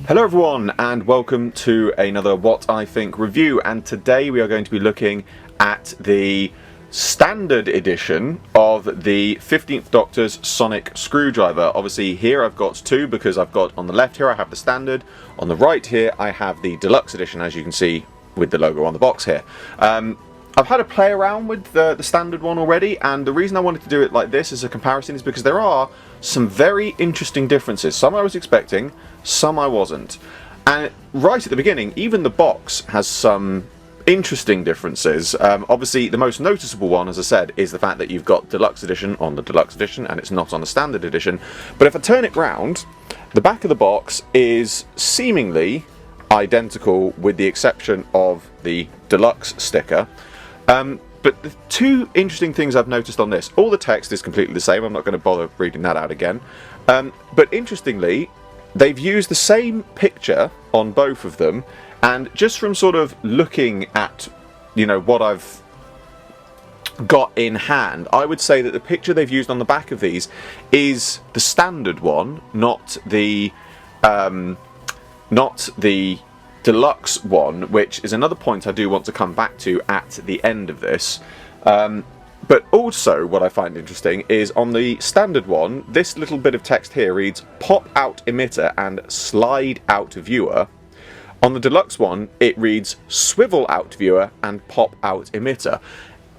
Hello everyone and welcome to another What I Think review, and today we are going to be looking at the standard edition of the 15th Doctor's sonic screwdriver. Obviously here I've got two because I've got on the left here I have the standard, on the right here I have the deluxe edition, as you can see with the logo on the box here. I've had a play around with the standard one already, and the reason I wanted to do it like this as a comparison is because there are some very interesting differences. Some I was expecting, some I wasn't. And right at the beginning, even the box has some interesting differences. Obviously the most noticeable one, as I said, is the fact that you've got deluxe edition on the deluxe edition and it's not on the standard edition. But if I turn it round, the back of the box is seemingly identical with the exception of the deluxe sticker. But the two interesting things I've noticed on this, all the text is completely the same, I'm not going to bother reading that out again, but interestingly they've used the same picture on both of them, and just from sort of looking at, you know, what I've got in hand, I would say that the picture they've used on the back of these is the standard one, not the deluxe one, which is another point I do want to come back to at the end of this. But also what I find interesting is on the standard one, this little bit of text here reads pop out emitter and slide out viewer. On the deluxe one it reads swivel out viewer and pop out emitter.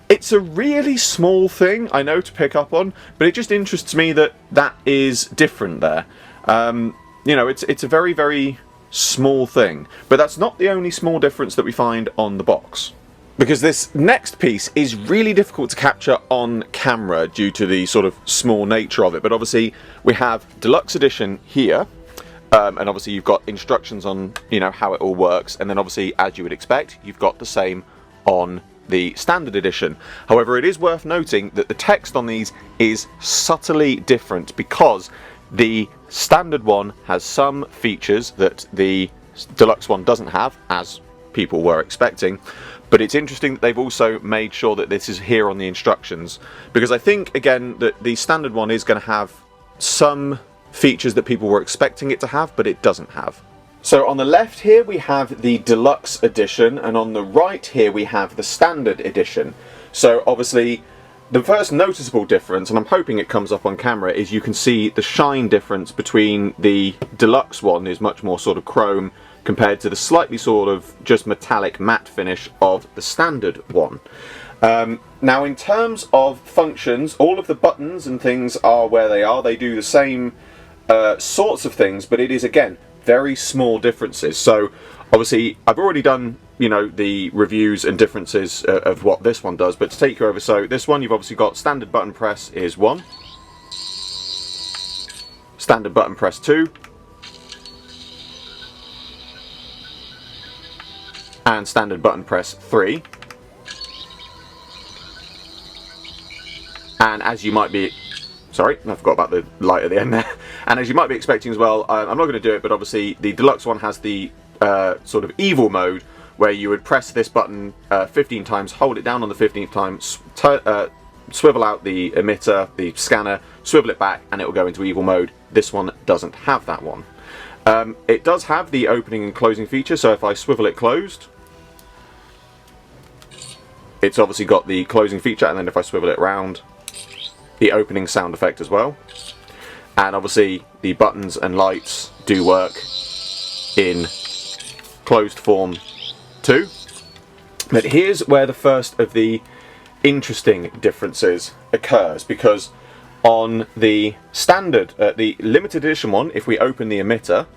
It's a really small thing, I know, to pick up on, but it just interests me that that is different there. You know, it's a very, very small thing, but that's not the only small difference that we find on the box, because this next piece is really difficult to capture on camera due to the sort of small nature of it. But obviously we have deluxe edition here, and obviously you've got instructions on, you know, how it all works, and then obviously, as you would expect, you've got the same on the standard edition. However, it is worth noting that the text on these is subtly different, because the standard one has some features that the deluxe one doesn't have, as people were expecting. But it's interesting that they've also made sure that this is here on the instructions, because I think, again, that the standard one is going to have some features that people were expecting it to have, but it doesn't have. So on the left here we have the deluxe edition, and on the right here we have the standard edition. So obviously the first noticeable difference, and I'm hoping it comes up on camera, is you can see the shine difference between the deluxe one is much more sort of chrome compared to the slightly sort of just metallic matte finish of the standard one. Now in terms of functions, all of the buttons and things are where they are. They do the same sorts of things, but it is, again, very small differences. So obviously I've already done, you know, the reviews and differences of what this one does, but to take you over, so this one you've obviously got standard button press is 1, standard button press 2, and standard button press 3. And as you might be, sorry, I forgot about the light at the end there. And as you might be expecting as well, I'm not going to do it, but obviously the deluxe one has the sort of evil mode, where you would press this button 15 times, hold it down on the 15th time, swivel out the emitter, the scanner, swivel it back, and it will go into evil mode. This one doesn't have that one. It does have the opening and closing feature, so if I swivel it closed, it's obviously got the closing feature, and then if I swivel it round, the opening sound effect as well. And obviously the buttons and lights do work in closed form too. But here's where the first of the interesting differences occurs, because on the standard, the limited edition one, if we open the emitter,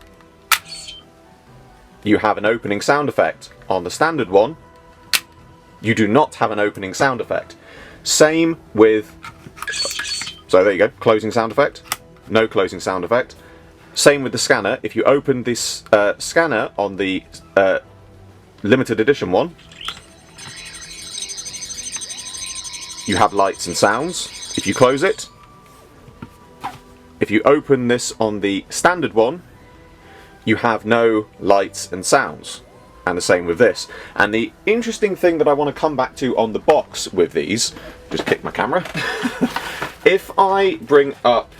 you have an opening sound effect. On the standard one, you do not have an opening sound effect. Same with, so there you go, closing sound effect, no closing sound effect. Same with the scanner. If you open this scanner on the limited edition one, you have lights and sounds. If you close it, if you open this on the standard one, you have no lights and sounds. And the same with this. And the interesting thing that I want to come back to on the box with these, just kick my camera, if I bring up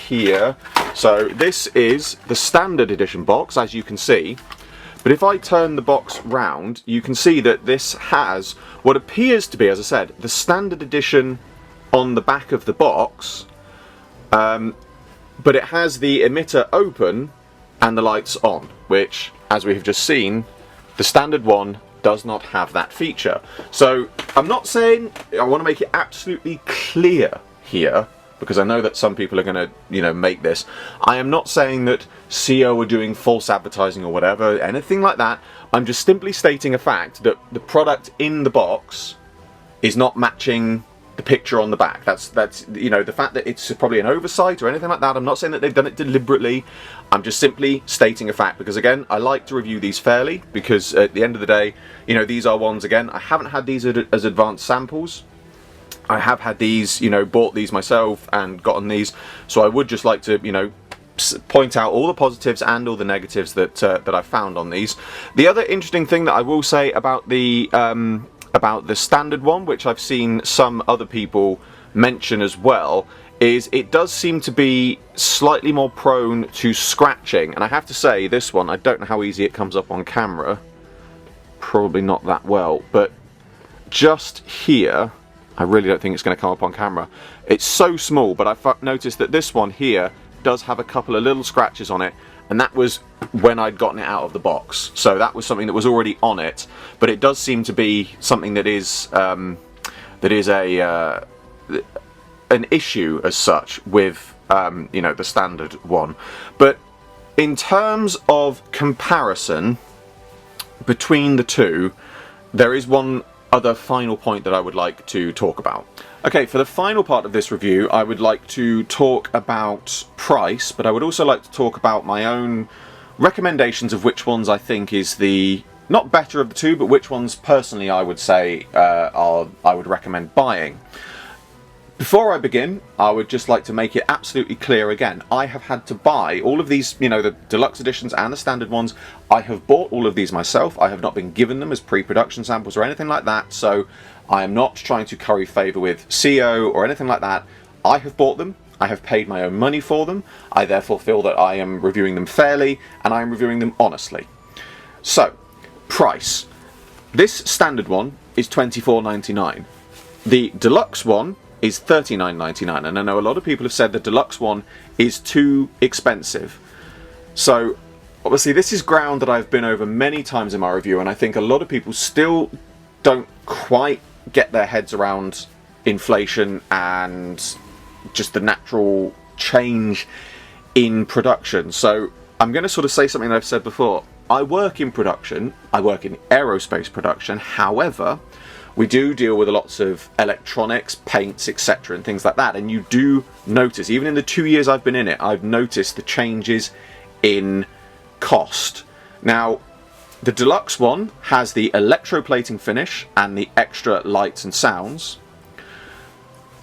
here So this is the standard edition box, as you can see. But if I turn the box round, you can see that this has what appears to be, as I said, the standard edition on the back of the box, but it has the emitter open and the lights on, which, as we have just seen, the standard one does not have that feature. So I'm not saying, I want to make it absolutely clear here, because I know that some people are going to, make this. I am not saying that CO are doing false advertising or whatever, anything like that. I'm just simply stating a fact that the product in the box is not matching the picture on the back. That's the fact that it's probably an oversight or anything like that. I'm not saying that they've done it deliberately. I'm just simply stating a fact, because again, I like to review these fairly, because at the end of the day, these are ones, again, I haven't had these as advanced samples. I have had these, bought these myself and gotten these, so I would just like to, point out all the positives and all the negatives that I've found on these. The other interesting thing that I will say about the standard one, which I've seen some other people mention as well, is it does seem to be slightly more prone to scratching. And I have to say, this one, I don't know how easy it comes up on camera. Probably not that well, but just here, I really don't think it's going to come up on camera. It's so small, but I've noticed that this one here does have a couple of little scratches on it, and that was when I'd gotten it out of the box. So that was something that was already on it, but it does seem to be something that is an issue as such with the standard one. But in terms of comparison between the two, there is one other final point that I would like to talk about. Okay, for the final part of this review, I would like to talk about price, but I would also like to talk about my own recommendations of which ones I think is the, not better of the two, but which ones personally I would say I would recommend buying. Before I begin, I would just like to make it absolutely clear again. I have had to buy all of these, the deluxe editions and the standard ones. I have bought all of these myself. I have not been given them as pre-production samples or anything like that. So I am not trying to curry favour with CO or anything like that. I have bought them. I have paid my own money for them. I therefore feel that I am reviewing them fairly, and I am reviewing them honestly. So, price. This standard one is $24.99. The deluxe one is $39.99, and I know a lot of people have said the deluxe one is too expensive. So obviously this is ground that I've been over many times in my review, and I think a lot of people still don't quite get their heads around inflation and just the natural change in production. So I'm going to sort of say something that I've said before. I work in production, I work in aerospace production, however, we do deal with lots of electronics, paints, etc. and things like that, and you do notice, even in the 2 years I've been in it, I've noticed the changes in cost. Now, the deluxe one has the electroplating finish and the extra lights and sounds.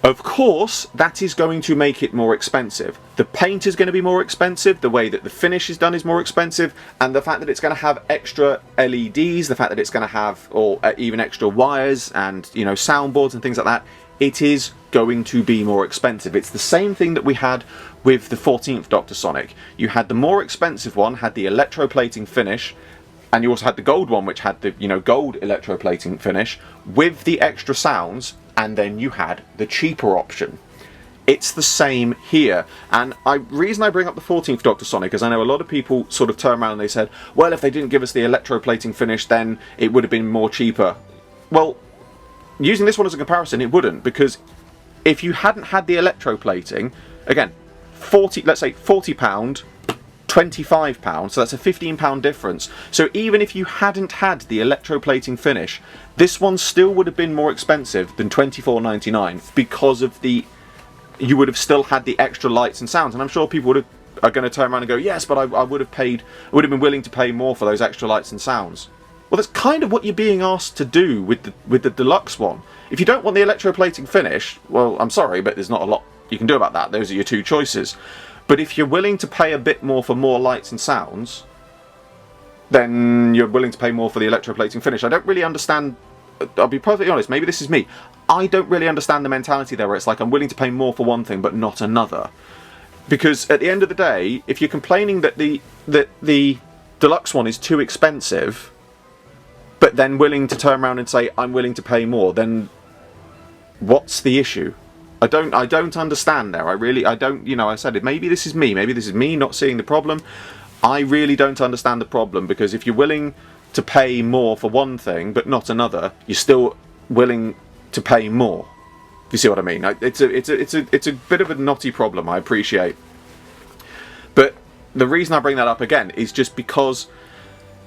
Of course, that is going to make it more expensive. The paint is going to be more expensive, the way that the finish is done is more expensive, and the fact that it's going to have extra LEDs, the fact that it's going to have, or even extra wires and, soundboards and things like that, it is going to be more expensive. It's the same thing that we had with the 14th Doctor Sonic. You had the more expensive one, had the electroplating finish, and you also had the gold one, which had the, gold electroplating finish with the extra sounds, and then you had the cheaper option. It's the same here. And reason I bring up the 14th Doctor Sonic is I know a lot of people sort of turn around and they said, well, if they didn't give us the electroplating finish, then it would have been more cheaper. Well, using this one as a comparison, it wouldn't, because if you hadn't had the electroplating, again, let's say £40, £25, so that's a £15 difference. So even if you hadn't had the electroplating finish, this one still would have been more expensive than $24.99 because of you would have still had the extra lights and sounds. And I'm sure people are going to turn around and go, yes, but I would have been willing to pay more for those extra lights and sounds. Well, that's kind of what you're being asked to do with the deluxe one. If you don't want the electroplating finish, well, I'm sorry, but there's not a lot you can do about that. Those are your two choices. But if you're willing to pay a bit more for more lights and sounds, then you're willing to pay more for the electroplating finish. I don't really understand, I'll be perfectly honest, maybe this is me. I don't really understand the mentality there where it's like I'm willing to pay more for one thing but not another. Because at the end of the day, if you're complaining that the deluxe one is too expensive, but then willing to turn around and say, I'm willing to pay more, then what's the issue? I don't understand there. I don't, you know, I said it, maybe this is me not seeing the problem. I really don't understand the problem, because if you're willing to pay more for one thing but not another, you're still willing to pay more. You see what I mean? It's a bit of a knotty problem, I appreciate. But the reason I bring that up again is just because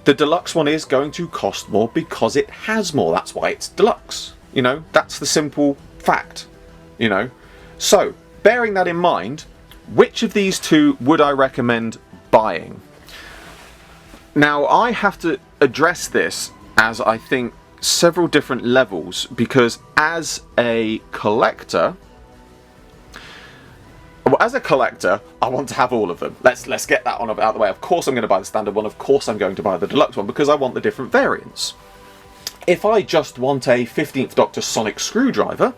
the deluxe one is going to cost more because it has more. That's why it's deluxe. You know, that's the simple fact. You know, so bearing that in mind, which of these two would I recommend buying? Now, I have to address this as, I think, several different levels, because as a collector, I want to have all of them. Let's get that on out of the way. Of course I'm going to buy the standard one, of course I'm going to buy the deluxe one, because I want the different variants. If I just want a 15th Doctor sonic screwdriver,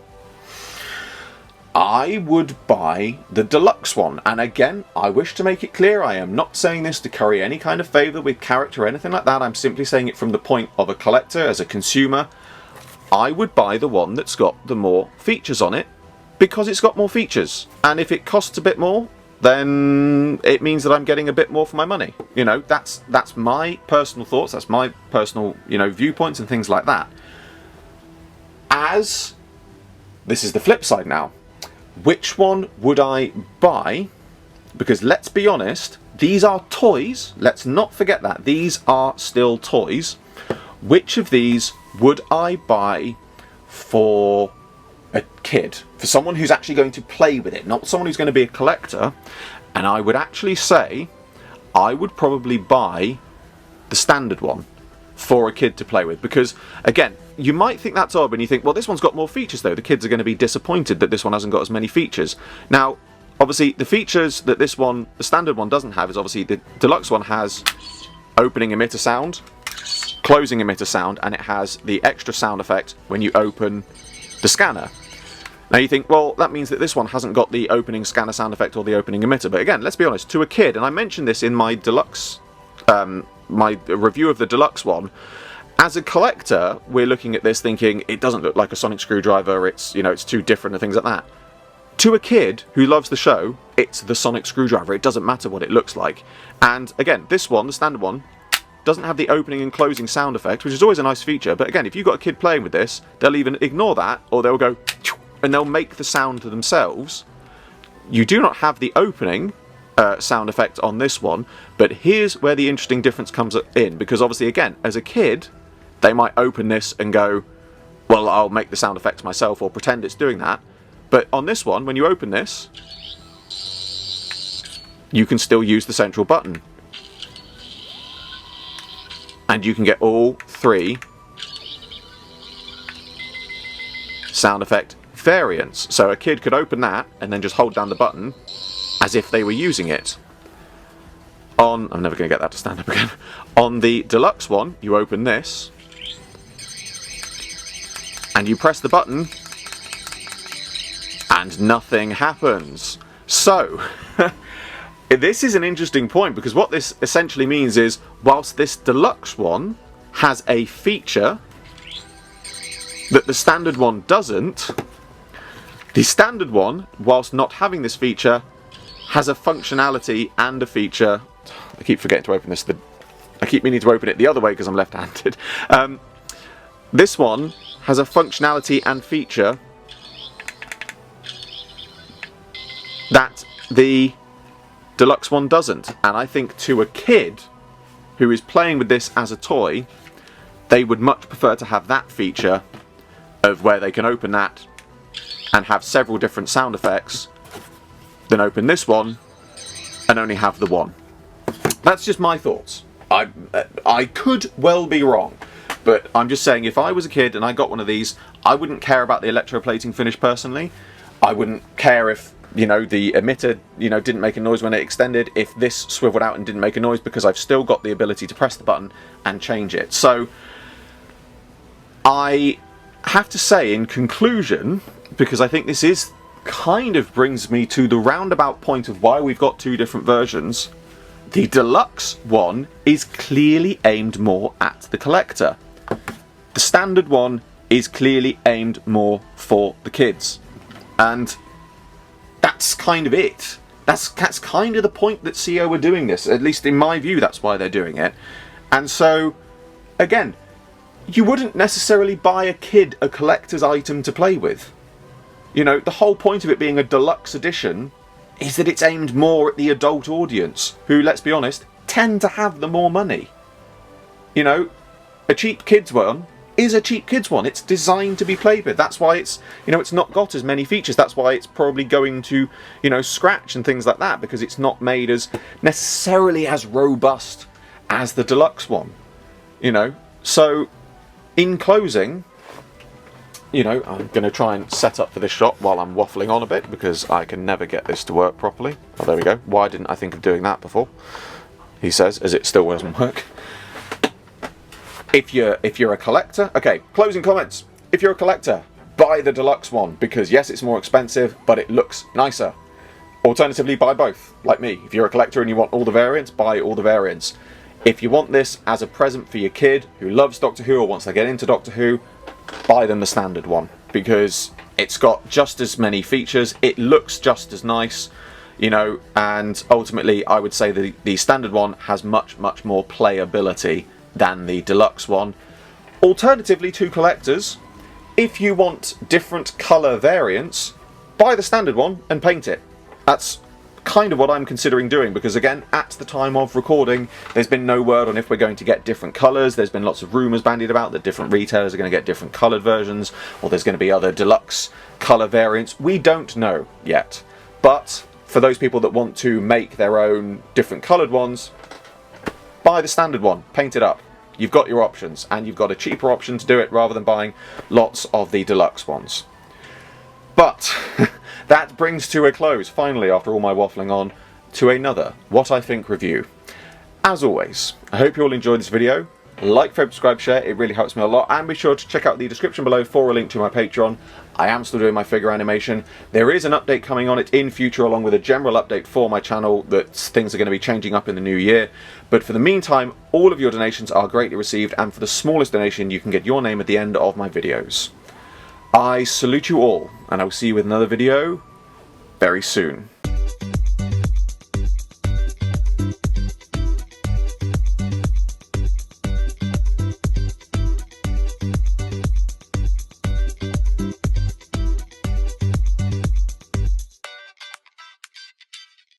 I would buy the deluxe one. And again, I wish to make it clear, I am not saying this to curry any kind of favour with character or anything like that. I'm simply saying it from the point of a collector, as a consumer. I would buy the one that's got the more features on it, because it's got more features. And if it costs a bit more, then it means that I'm getting a bit more for my money. You know, that's my personal thoughts, that's my personal, you know, viewpoints and things like that. As this is the flip side now. Which one would I buy? Because let's be honest, these are toys. Let's not forget that. These are still toys. Which of these would I buy for a kid? For someone who's actually going to play with it, not someone who's going to be a collector. And I would actually say I would probably buy the standard one for a kid to play with, because again, you might think that's odd when you think, well, this one's got more features though, the kids are going to be disappointed that this one hasn't got as many features. Now obviously the features that this one, the standard one, doesn't have is obviously the deluxe one has opening emitter sound, closing emitter sound, and it has the extra sound effect when you open the scanner. Now you think, well, that means that this one hasn't got the opening scanner sound effect or the opening emitter, but again, let's be honest, to a kid, and I mentioned this in my deluxe my review of the deluxe one, as a collector, we're looking at this thinking it doesn't look like a sonic screwdriver, it's, you know, it's too different and things like that. To a kid who loves the show, it's the sonic screwdriver, it doesn't matter what it looks like. And again, this one, the standard one, doesn't have the opening and closing sound effect, which is always a nice feature, but again, if you've got a kid playing with this, they'll even ignore that, or they'll go and they'll make the sound to themselves. You do not have the opening sound effect on this one, but here's where the interesting difference comes in, because obviously again, as a kid, they might open this and go, well, I'll make the sound effects myself, or pretend it's doing that. But on this one, when you open this, you can still use the central button, and you can get all three sound effect variants. So a kid could open that and then just hold down the button as if they were using it. I'm never going to get that to stand up again. On the deluxe one, you open this and you press the button and nothing happens. So this is an interesting point, because what this essentially means is, whilst this deluxe one has a feature that the standard one doesn't, the standard one, whilst not having this feature, has a functionality and a feature. I keep forgetting to open this. I keep meaning to open it the other way because I'm left-handed. This one has a functionality and feature that the deluxe one doesn't. And I think to a kid who is playing with this as a toy, they would much prefer to have that feature of where they can open that and have several different sound effects than open this one and only have the one. That's just my thoughts. I could well be wrong, but I'm just saying, if I was a kid and I got one of these, I wouldn't care about the electroplating finish personally. I wouldn't care if, you know, the emitter, you know, didn't make a noise when it extended, if this swiveled out and didn't make a noise, because I've still got the ability to press the button and change it. So I have to say, in conclusion, because I think this is kind of brings me to the roundabout point of why we've got two different versions. The deluxe one is clearly aimed more at the collector. The standard one is clearly aimed more for the kids. And that's kind of it. That's kind of the point that CO were doing this. At least in my view, that's why they're doing it. And so, again, you wouldn't necessarily buy a kid a collector's item to play with. You know, the whole point of it being a deluxe edition is that it's aimed more at the adult audience, who, let's be honest, tend to have the more money. You know, a cheap kids one is a cheap kids one. It's designed to be played with. That's why it's, you know, it's not got as many features. That's why it's probably going to, you know, scratch and things like that, because it's not made as necessarily as robust as the deluxe one. You know, so in closing, you know, I'm going to try and set up for this shot while I'm waffling on a bit, because I can never get this to work properly. Oh, there we go. Why didn't I think of doing that before? He says, as it still doesn't work. If you're a collector, okay, closing comments. If you're a collector, buy the deluxe one, because yes, it's more expensive, but it looks nicer. Alternatively, buy both, like me. If you're a collector and you want all the variants, buy all the variants. If you want this as a present for your kid who loves Doctor Who or wants to get into Doctor Who, buy them the standard one, because it's got just as many features, it looks just as nice, you know, and ultimately I would say that the standard one has much more playability than the deluxe one. Alternatively, to collectors, if you want different colour variants, buy the standard one and paint it. That's kind of what I'm considering doing, because again, at the time of recording, there's been no word on if we're going to get different colours. There's been lots of rumours bandied about that different retailers are going to get different coloured versions, or there's going to be other deluxe colour variants. We don't know yet, but for those people that want to make their own different coloured ones, buy the standard one, paint it up. You've got your options, and you've got a cheaper option to do it rather than buying lots of the deluxe ones. But that brings to a close, finally, after all my waffling on, to another What I Think review. As always, I hope you all enjoyed this video. Like, favorite, subscribe, share, it really helps me a lot, and be sure to check out the description below for a link to my Patreon. I am still doing my figure animation. There is an update coming on it in future, along with a general update for my channel that things are going to be changing up in the new year. But for the meantime, all of your donations are greatly received, and for the smallest donation you can get your name at the end of my videos. I salute you all, and I will see you with another video very soon.